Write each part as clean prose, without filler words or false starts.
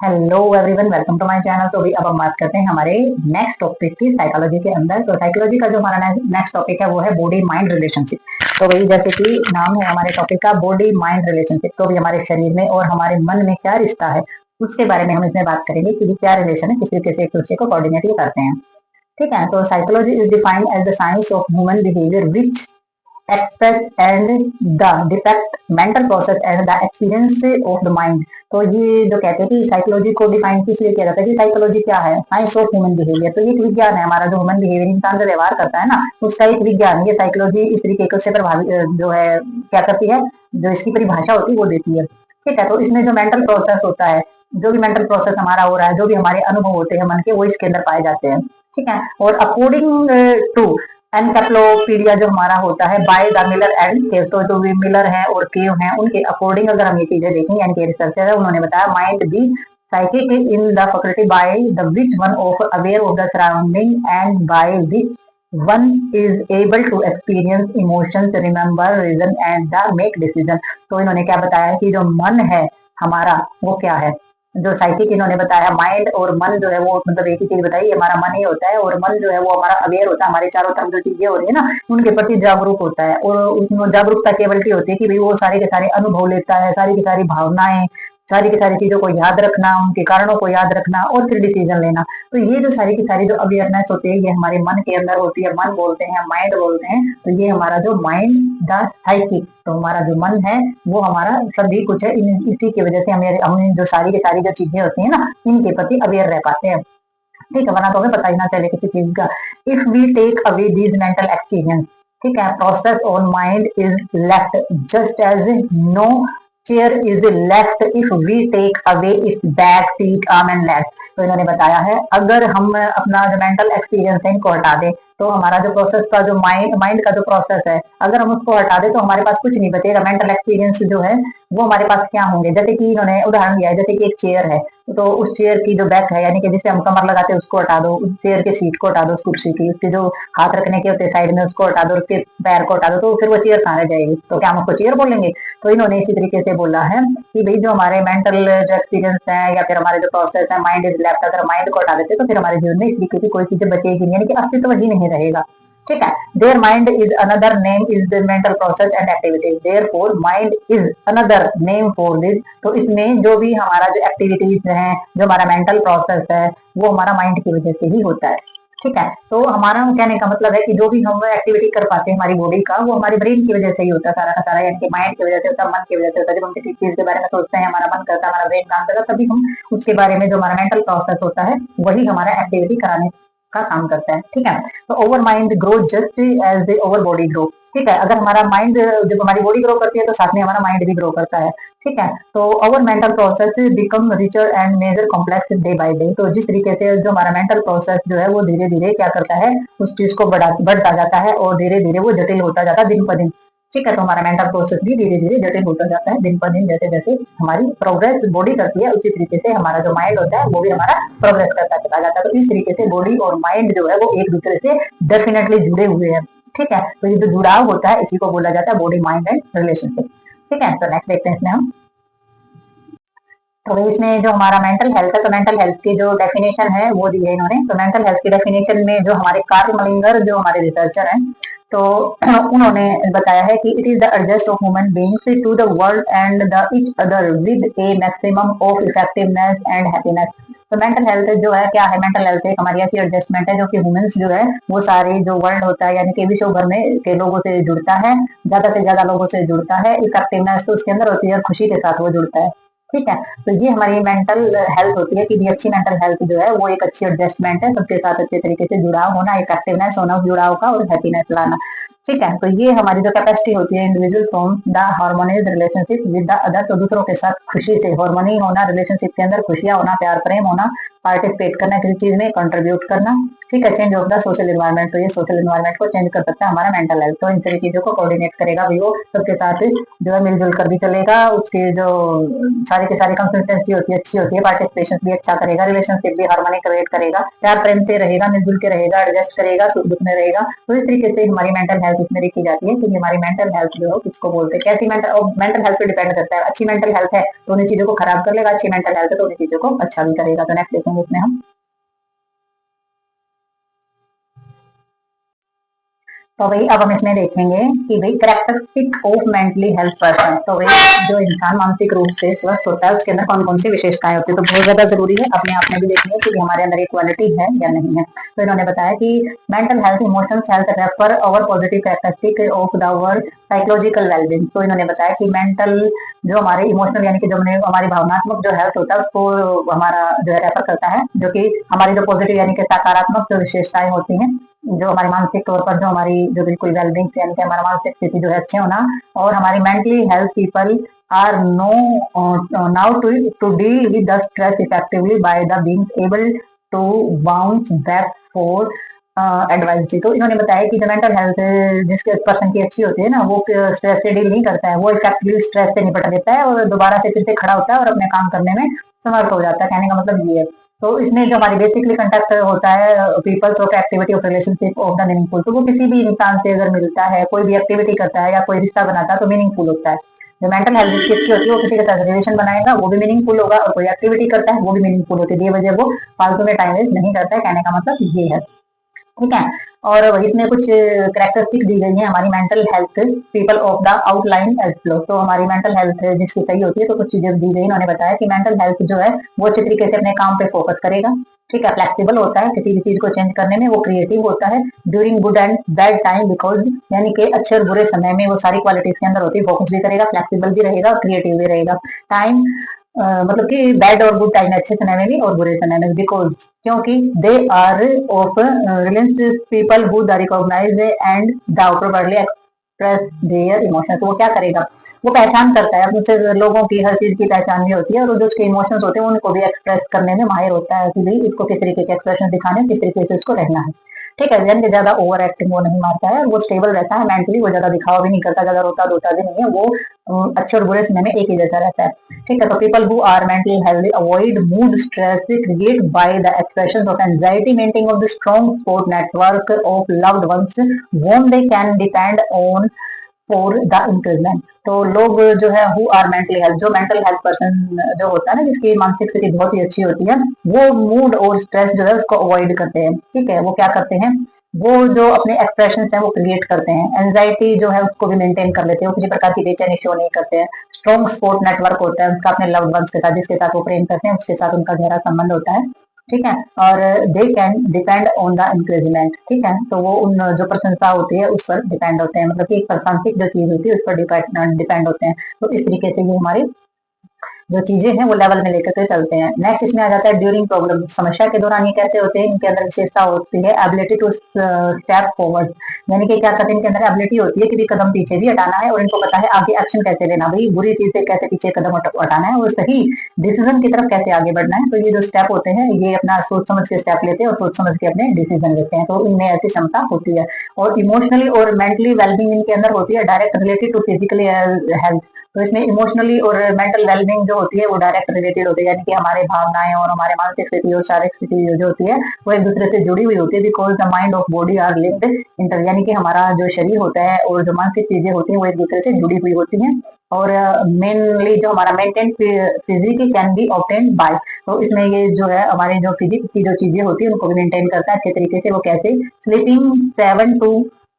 Hello everyone, welcome to my channel. तो अभी अब हम बात करते हैं हमारे नेक्स्ट टॉपिक की साइकोलॉजी के अंदर। तो साइकोलॉजी का जो हमारा नेक्स्ट टॉपिक है वो है बॉडी माइंड रिलेशनशिप। तो वही जैसे कि नाम है हमारे टॉपिक का बॉडी माइंड रिलेशनशिप, तो अभी हमारे शरीर में और हमारे मन में क्या रिश्ता है उसके बारे में हम इसमें बात करेंगे कि ये क्या रिलेशन है, किस तरीके से एक दूसरे को कोऑर्डिनेट करते हैं। ठीक है, तो psychology is defined as the science of human behaviour which express and the defect mental process and the experience of the mind. तो ये जो कहते हैं कि साइकोलॉजी को डिफाइन किस लिए किया जाता है कि साइकोलॉजी क्या है, साइंस ऑफ ह्यूमन बिहेवियर। तो ये एक विज्ञान है हमारा, जो ह्यूमन बिहेवियर इंसान जो व्यवहार करता है ना उसका एक विज्ञान है। ये साइकोलॉजी इस तरीके से प्रभावित जो है क्या करती है, जो इसकी परिभाषा होती है वो देती है। ठीक है, तो इसमें जो मेंटल प्रोसेस होता है, जो भी मेंटल प्रोसेस हमारा हो रहा है, जो भी हमारे अनुभव होते हैं मन के, वो इसके अंदर पाए जाते हैं। ठीक है, और अकॉर्डिंग टू एनकेफ्लोपीडिया जो हमारा होता है बाय द मिलर एंड केव, तो जो भी मिलर है और केव है उनके अकॉर्डिंग अगर हम ये चीजें देखें, यानी कि रिसर्चर है उन्होंने बताया mind the psychic in the faculty by the which one of aware of the surrounding and by which one is able to experience emotions, remember reason and the make decision। तो इन्होंने क्या बताया कि जो मन है हमारा वो क्या है, जो साइकिक इन्होंने बताया माइंड और मन जो है वो मतलब एक ही चीज बताई, हमारा मन ही होता है और मन जो है वो हमारा अवेयर होता है, हमारे चारों तरफ जो चीजें हो रही है ना उनके प्रति जागरूक होता है। और उसमें जागरूकता केवलिटी होती है कि भाई वो सारे के सारे अनुभव लेता है, सारी की सारी भावनाएं, सारी की सारी चीजों को याद रखना, उनके कारणों को याद रखना और फिर डिसीजन लेना। तो ये जो सारी की सारी जो अवेयरनेस होती है ये हमारे मन के अंदर होती है, मन बोलते हैं, माइंड बोलते हैं। तो ये हमारा जो माइंड द साइकिक, तो हमारा जो मन है वो हमारा सभी कुछ है, इसी की वजह से हमें जो सारी की सारी जो चीजें होती है ना इनके प्रति अवेयर रह पाते हैं। ठीक है, वरना तो हमें पता ही ना चले किसी चीज का। If we take away these mental experience, ठीक है, process on mind is left just as no chair is left if we take away its back seat arm and leg. तो इन्होंने बताया है अगर हम अपना जो मेंटल एक्सपीरियंस है इनको हटा दें तो हमारा जो प्रोसेस का जो माइंड का जो प्रोसेस है अगर हम उसको हटा दें तो हमारे पास कुछ नहीं बचेगा। मेंटल एक्सपीरियंस जो है वो हमारे पास क्या होंगे, जैसे कि इन्होंने उदाहरण दिया है, जैसे कि एक चेयर है तो उस चेयर की जो बैक है यानी कि जिसे हम कमर लगाते हैं उसको हटा दो, उस चेयर की सीट को हटा दो, उस कुर्सी की, उसके जो हाथ रखने के होते हैं साइड में उसको हटा दो, उसके पैर को हटा दो, तो फिर वो चेयर कहाँ रह जाएगी, तो क्या हम उसको चेयर बोलेंगे। तो इन्होंने इसी तरीके से बोला है कि भाई जो हमारे मेंटल जो एक्सपीरियंस है या फिर हमारे जो प्रोसेस है माइंड इज लेफ्ट, अगर माइंड को हटा देते तो फिर हमारे जीवन में इस तरीके की कोई चीजें बचेगी नहीं, यानी कि अस्तित्व ही नहीं रहेगा। ठीक है, there mind is another name is the mental process and activities, therefore mind is another name for this. तो इसमें जो भी हमारा जो एक्टिविटीज है, जो हमारा मेंटल प्रोसेस है वो हमारा माइंड की वजह से ही होता है। ठीक है, तो हमारा कहने का मतलब है कि जो भी हम एक्टिविटी कर पाते हैं हमारी बॉडी का वो हमारे ब्रेन की वजह से ही होता है सारा का सारा, यानी कि माइंड की वजह से होता है, मन की वजह से होता है। जब हम किसी चीज के बारे में सोचते हैं हमारा मन करता है, हमारा ब्रेन काम करता है, तभी हम उसके बारे में जो हमारा मेंटल प्रोसेस होता है वही हमारा एक्टिविटी कराने का काम करता है। ठीक है, तो our mind grow just as the our body grow. ठीक है, अगर हमारा माइंड, जब हमारी बॉडी ग्रो करती है तो साथ में हमारा माइंड भी ग्रो करता है। ठीक है, तो our mental process become richer and major complex day by day. तो जिस तरीके से जो हमारा मेंटल प्रोसेस जो है वो धीरे धीरे क्या करता है, उस चीज को बढ़ता जाता है और धीरे धीरे वो जटिल होता जाता है दिन पर दिन। ठीक है, तो हमारा मेंटल प्रोसेस भी धीरे धीरे जटिल होता जाता है दिन पर दिन, जैसे जैसे हमारी प्रोग्रेस बॉडी करती है उसी तरीके से हमारा जो माइंड होता है वो भी हमारा प्रोग्रेस करता चला जाता है। तो इस तरीके से बॉडी और माइंड जो है वो एक दूसरे से डेफिनेटली जुड़े हुए हैं। ठीक है, तो ये जो जुड़ाव होता है इसी को बोला जाता है बॉडी माइंड एंड रिलेशनशिप। ठीक है, तो नेक्स्ट देखते हैं इसमें हम। तो इसमें जो हमारा मेंटल हेल्थ है, तो मेंटल हेल्थ की जो डेफिनेशन है वो दी है इन्होंने। तो मेंटल हेल्थ की डेफिनेशन में जो हमारे कार्ल मलिंगर जो हमारे रिसर्चर हैं तो उन्होंने बताया है कि it is the adjust of human beings to the world and the each other with a maximum of effectiveness and happiness. तो मेंटल हेल्थ जो है क्या है, मेंटल हेल्थ एक हमारी ऐसी एडजस्टमेंट है जो कि ह्यूमंस जो है वो सारे जो वर्ल्ड होता है यानी कि विश्व भर में के लोगों से जुड़ता है, ज्यादा से ज्यादा लोगों से जुड़ता है। इफेक्टिवनेस तो उसके अंदर होती है, खुशी के साथ वो जुड़ता है। ठीक है, तो ये हमारी मेंटल हेल्थ होती है कि भी अच्छी मेंटल हेल्थ जो है वो एक अच्छी एडजस्टमेंट है, सबके साथ अच्छे तरीके से जुड़ाव होना, इफेक्टिवनेस होना जुड़ाव का और हैप्पीनेस लाना। ठीक है, तो ये हमारी जो कैपेसिटी होती है individual from the harmonious relationship with the other, तो दूसरों के साथ खुशी से हार्मनी होना, रिलेशनशिप के अंदर खुशियां होना, प्यार प्रेम होना, पार्टिसिपेट करना किसी चीज में, कंट्रीब्यूट करना। ठीक है, change of the social environment, तो ये सोशल एनवायरनमेंट को चेंज कर सकता है हमारा मेंटल हेल्थ। तो इन सभी चीजों को कोऑर्डिनेट करेगा भी वो, सबके साथ जो है मिलजुल कर भी चलेगा, उसकी जो सारी की सारी कंसिस्टेंसी होती है अच्छी होती है, पार्टिसिपेशन भी अच्छा करेगा, रिलेशनशिप भी हार्मोनी क्रिएट करेगा, प्यार प्रेम से रहेगा, मिलजुल के रहेगा, एडजस्ट करेगा, सुख दुख में रहेगा। तो इस तरीके से हमारी मेंटल हेल्थ इसमें देखी जाती है कि हमारी मेंटल हेल्थ जो है किसको बोलते हैं, कैसी मेंटल हेल्थ पे डिपेंड करता है। अच्छी मेंटल हेल्थ है तो उन्हीं चीजों को खराब कर लेगा, अच्छी मेंटल हेल्थ है तो उन्हीं चीजों को अच्छा भी करेगा। तो नेक्स्ट देखेंगे इसमें हम, तो भाई अब हम इसमें देखेंगे कि भाई characteristic of mentally health person, तो भाई जो इंसान मानसिक रूप से स्वस्थ होता है उसके अंदर कौन कौन सी विशेषताएं होती है। तो बहुत ज्यादा जरूरी है अपने आप में भी देखनी है कि हमारे अंदर एक क्वालिटी है या नहीं है। तो इन्होंने बताया कि mental health emotions health refer over positive characteristic of the our psychological wellbeing. तो इन्होंने बताया कि मेंटल जो हमारे इमोशनल यानी कि जो हमारी भावनात्मक जो हेल्थ होता है उसको हमारा जो है रेफर करता है, जो कि हमारी जो पॉजिटिव यानी कि सकारात्मक जो विशेषताएं होती हैं, जो हमारी मानसिक तौर पर जो हमारी जो बिल्कुल वेलबींग यानी कि हमारा मानसिक स्थिति जो है अच्छे होना, और हमारी mentally health people are now to deal with the stress effectively by the being able to bounce back for advice जी। तो इन्होंने बताया कि जो मेंटल हेल्थ जिसके पर्सन की अच्छी होती है ना, वो स्ट्रेस से डील नहीं करता है, वो इफेक्टिवली स्ट्रेस से निपट लेता है और दोबारा से फिर से खड़ा होता है और अपने काम करने में समर्थ हो जाता है। कहने का मतलब ये है। तो इसमें जो हमारी बेसिकली कंटेक्ट होता है peoples of activity of relationship of the meaningful, तो वो किसी भी इंसान से अगर मिलता है, कोई भी एक्टिविटी करता है या कोई रिश्ता बनाता है तो मीनिंगफुल होता है। जो मेंटल हेल्थ जिसकी अच्छी होती है वो किसी के साथ रिलेशन बनाएगा वो भी मीनिंगफुल होगा, और कोई एक्टिविटी करता है वो भी मीनिंगफुल होती है। ये वजह वो फालतू में टाइम वेस्ट नहीं करता है, कहने का मतलब ये है। ठीक है, और इसमें कुछ करेक्टरिस्टिक दी गई है हमारी mental health people of the outline as flow. तो हमारी मेंटल हेल्थ जिसकी सही होती है तो कुछ चीजें दी गई, उन्होंने बताया कि मेंटल हेल्थ जो है वो अच्छे तरीके से अपने काम पे फोकस करेगा। ठीक है, फ्लेक्सिबल होता है, किसी भी चीज को चेंज करने में वो क्रिएटिव होता है during good and bad time, because यानी कि अच्छे और बुरे समय में वो सारी क्वालिटीज के अंदर होती है, फोकस भी करेगा, फ्लेक्सिबल भी रहेगा और क्रिएटिव भी रहेगा। टाइम मतलब कि बैड और गुड टाइम, अच्छे समय में भी और बुरे समय में, बिकॉज क्योंकि they are of reliance people who the recognize and the properly express their emotion. तो वो क्या करेगा, वो पहचान करता है, मुझसे लोगों की हर चीज की पहचान भी होती है, और जो उसके इमोशंस होते हैं उनको भी एक्सप्रेस करने में माहिर होता है कि भाई इसको किस तरीके के एक्सप्रेशन दिखाने, किस तरीके से उसको रहना है। ठीक है, यानी कि ज्यादा ओवर एक्टिंग वो नहीं मारता है, वो स्टेबल रहता है मेंटली, वो ज्यादा दिखावा भी नहीं करता, ज्यादा रोता धोता भी नहीं है, वो अच्छे और बुरे समय में एक ही जैसा रहता है। ठीक है, तो people who are mentally healthy avoid mood stress create by the expression of anxiety, maintaining of the strong support network of loved ones whom they can depend on for the increasement. तो लोग जो है who are mentally health, जो mental health person जो होता है ना, जिसकी मानसिक स्थिति बहुत ही अच्छी होती है, वो मूड और स्ट्रेस जो है उसको अवॉइड करते हैं। ठीक है, वो क्या करते हैं, वो जो अपने एक्सप्रेशन है वो क्रिएट करते हैं, एंजाइटी जो है उसको भी मेंटेन कर लेते हैं, वो किसी प्रकार की बेचैनी शो नहीं करते हैं। स्ट्रॉन्ग सपोर्ट नेटवर्क होता है उनका अपने लव्ड वंस के साथ, जिसके साथ वो प्रेम करते हैं उसके साथ उनका गहरा संबंध होता है। ठीक है, और they can depend on the increment. ठीक है, तो वो उन जो प्रशंसा होती है उस पर डिपेंड होते हैं, मतलब कि एक प्रशंसिक जो चीज होती है उस पर डिपेंड होते हैं। तो इस तरीके से ये हमारी जो चीजें हैं वो लेवल में लेकर के चलते हैं। नेक्स्ट इसमें आ जाता है ड्यूरिंग प्रॉब्लम, समस्या के दौरान ये कैसे होते हैं, इनके अंदर विशेषता होती है एबिलिटी टू स्टेप फॉरवर्ड, यानी कि क्या कहते हैं, इनके अंदर एबिलिटी होती है कि भी कदम पीछे भी हटाना है, और इनको पता है आगे एक्शन कैसे लेना, भाई बुरी चीज से कैसे पीछे कदम हटाना है और सही डिसीजन की तरफ कैसे आगे बढ़ना है। तो ये जो स्टेप होते हैं ये अपना सोच समझ के स्टेप लेते हैं और सोच समझ के अपने डिसीजन लेते हैं, तो इनमें ऐसी क्षमता होती है। और इमोशनली और मेंटली वेलबींग इनके अंदर होती है direct related to physically health. तो इसमें इमोशनली और मेंटल वेलबींग जो होती है वो डायरेक्ट रिलेटेड होती है, यानी कि हमारे भावनाएं और हमारे मानसिक स्थिति और शारीरिक स्थिति जो होती है वो एक दूसरे से जुड़ी हुई होती है, because the mind of body are linked inter, यानी कि हमारा जो शरीर होता है और जो मानसिक चीजें होती है वो एक दूसरे से जुड़ी हुई होती हैं। और मेनली जो हमारा maintain physique can be obtain by, तो इसमें ये जो है हमारे जो फिजिक्स की जो चीजें होती है उनको भी मेंटेन करता है अच्छे तरीके से। वो कैसे, sleeping 7 to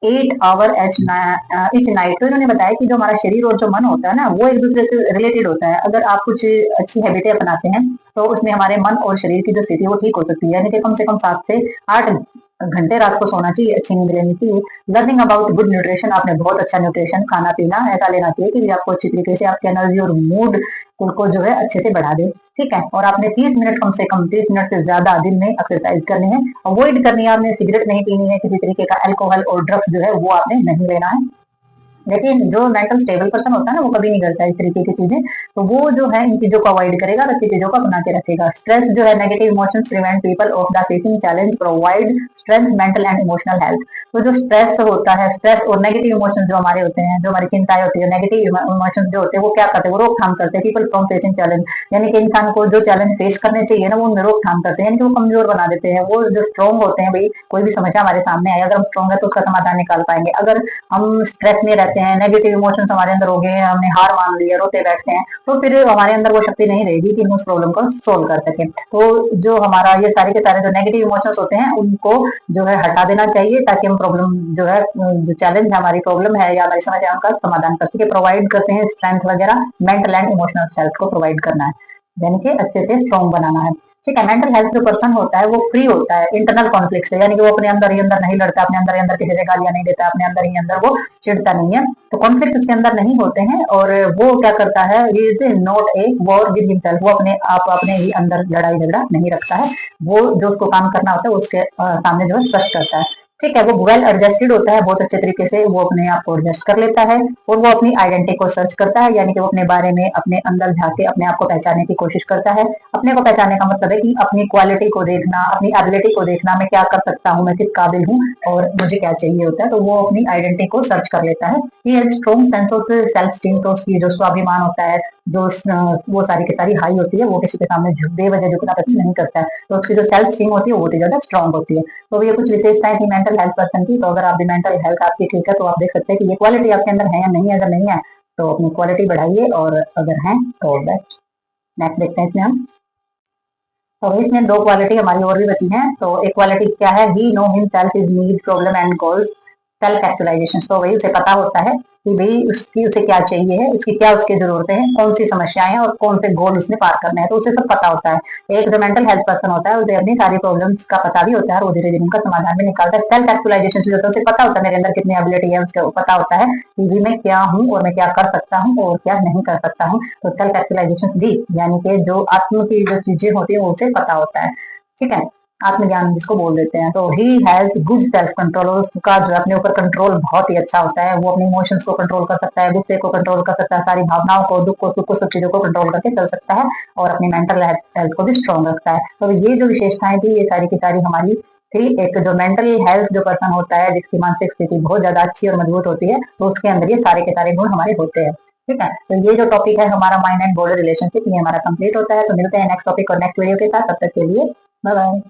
8 hour each night. तो इन्होंने बताया कि जो हमारा शरीर और जो मन होता है ना वो एक दूसरे से रिलेटेड होता है। अगर आप कुछ अच्छी हैबिटें अपनाते हैं तो उसमें हमारे मन और शरीर की जो स्थिति वो ठीक हो सकती है, यानी कि कम से कम 7 से 8 घंटे रात को सोना चाहिए, अच्छी नींद लेनी चाहिए। लर्निंग अबाउट गुड न्यूट्रिशन, आपने बहुत अच्छा न्यूट्रिशन खाना पीना ऐसा लेना चाहिए कि आपको अच्छी तरीके से आपकी एनर्जी और मूड को जो है अच्छे से बढ़ा दे। ठीक है, और आपने 30 मिनट कम से कम 30 मिनट से ज्यादा दिन में एक्सरसाइज करनी है, अवॉइड करनी है, आपने सिगरेट नहीं पीनी है, किसी तरीके का अल्कोहल और ड्रग्स जो है वो आपने नहीं लेना है। लेकिन जो मेंटल स्टेबल पर्सन होता है ना वो कभी नहीं करता इस तरीके की चीजें। तो वो जो है इन चीजों को अवॉइड करेगा और अच्छी चीजों को अपना के रखेगा। स्ट्रेस जो है negative emotions prevent people of the facing challenge, provide strength mental and emotional health. तो जो स्ट्रेस होता है, स्ट्रेस और नेगेटिव इमोशंस जो हमारे होते हैं, जो हमारी चिंताएं होती है, नेगेटिव इमोशंस जो होते हैं वो क्या करते हैं, वो रोकथाम करते हैं पीपल फ्रॉम फेसिंग चैलेंज। यानी कि इंसान को जो चैलेंज फेस करने चाहिए ना वो उनमें रोकथाम करते हैं, यानी कि वो कमजोर बना देते हैं। वो जो स्ट्रॉन्ग होते हैं, भाई कोई भी समस्या हमारे सामने आए, अगर हम स्ट्रॉन्ग है तो उसका समाधान निकाल पाएंगे। अगर हम स्ट्रेस में रहते हैं, नेगेटिव इमोशंस हमारे अंदर हो गए हैं, हमने हार मान ली है, रोते बैठते हैं, तो फिर हमारे अंदर वो शक्ति नहीं रहेगी कि हम उस प्रॉब्लम को सोल्व कर सके। तो जो हमारा ये सारे के सारे जो नेगेटिव इमोशंस होते हैं उनको जो है हटा देना चाहिए, ताकि हम प्रॉब्लम जो है, जो चैलेंज है, हमारी प्रॉब्लम है या हमारी समस्या, उनका समाधान कर सके। प्रोवाइड करते हैं स्ट्रेंथ वगैरह, मेंटल एंड इमोशनल हेल्थ को प्रोवाइड करना है, यानी कि अच्छे से स्ट्रॉन्ग बनाना है। ठीक है। मेंटल हेल्थ जो पर्सन होता है वो फ्री होता है इंटरनल कॉन्फ्लिक्ट से, यानी कि वो अपने अंदर ही अंदर नहीं लड़ता, अपने अंदर ही अंदर किसी से गालियां नहीं देता, अपने अंदर ही अंदर वो चिढ़ता नहीं है। तो कॉन्फ्लिक्ट उसके अंदर नहीं होते हैं, और वो क्या करता है, he is not a war with himself. वो अपने आप अपने ही अंदर लड़ाई झगड़ा नहीं रखता है। वो जो उसको काम करना होता है उसके सामने जो है स्पष्ट करता है। ठीक है। वो वेल एडजस्टेड होता है, बहुत अच्छे तरीके से वो अपने आप को एडजस्ट कर लेता है, और वो अपनी आइडेंटिटी को सर्च करता है, यानी कि वो अपने बारे में अपने अंदर झाके अपने आप को पहचानने की कोशिश करता है। अपने को पहचानने का मतलब है कि अपनी क्वालिटी को देखना, अपनी एबिलिटी को देखना, मैं क्या कर सकता हूँ, मैं किस काबिल हूँ और मुझे क्या चाहिए होता है। तो वो अपनी आइडेंटिटी को सर्च कर लेता है। ये strong sense of self esteem, तो उसकी जो स्वाभिमान होता है, जो वो सारी की सारी हाई होती है, वो किसी के सामने बेवजह झुकना पसंद नहीं करता है। तो उसकी जो सेल्फ स्टीम होती है वो बहुत ही ज्यादा स्ट्रॉन्ग होती है। तो ये कुछ विशेषताएं थी मेंटल हेल्थ पर्सन की। तो अगर आप भी मेंटल हेल्थ आपकी ठीक है तो आप देख सकते हैं कि ये क्वालिटी आपके अंदर है या नहीं है। अगर नहीं है तो अपनी क्वालिटी बढ़ाइए, और अगर है तो बेस्ट। नेक्स्ट देखते हैं इसमें हम। तो इसमें दो क्वालिटी हमारी और भी बची हैं। तो एक क्वालिटी क्या है, he know himself is need problem and goals self actualization. तो वही उसे पता होता है कि भाई उसकी उसे क्या चाहिए है, उसकी क्या उसकी जरूरतें हैं, कौन सी समस्याएं हैं और कौन से गोल उसने पार करने हैं, तो उसे सब पता होता है। एक जो मेंटल हेल्थ पर्सन होता है उसे अपनी सारी प्रॉब्लम्स का पता भी होता है, और वो धीरे धीरे उनका समाधान भी निकालता है। सेल्फ एक्चुअलाइजेशन जो होता है उसे पता होता है मेरे अंदर कितनी एबिलिटी है, उसको पता होता है कि भी मैं क्या हूँ और मैं क्या कर सकता हूँ और क्या नहीं कर सकता हूँ। तो सेल्फ एक्चुअलाइजेशन भी, यानी कि जो आत्म की जो चीजें होती है वो उसे पता होता है। ठीक है। आत्मज्ञान जिसको बोल देते हैं। तो he has good self control, उसका जो अपने ऊपर कंट्रोल बहुत ही अच्छा होता है। वो अपने इमोशंस को कंट्रोल कर सकता है, गुस्से को कंट्रोल कर सकता है, सारी भावनाओं को, दुख को, सुख को, सब चीजों को कंट्रोल करके चल सकता है, और अपनी मेंटल हेल्थ को भी स्ट्रॉन्ग रखता है। तो ये जो विशेषताएं थी ये सारी की सारी हमारी थी। एक जो मेंटल हेल्थ जो पर्सन होता है जिसकी मानसिक स्थिति बहुत ज्यादा अच्छी और मजबूत होती है, तो उसके अंदर ये सारे के सारे गुण हमारे होते हैं। ठीक है। तो ये जो टॉपिक है हमारा माइंड एंड बॉडी रिलेशनशिप, ये हमारा कंप्लीट होता है। तो मिलते हैं नेक्स्ट टॉपिक और नेक्स्ट वीडियो के साथ। तब तक के लिए बाय बाय।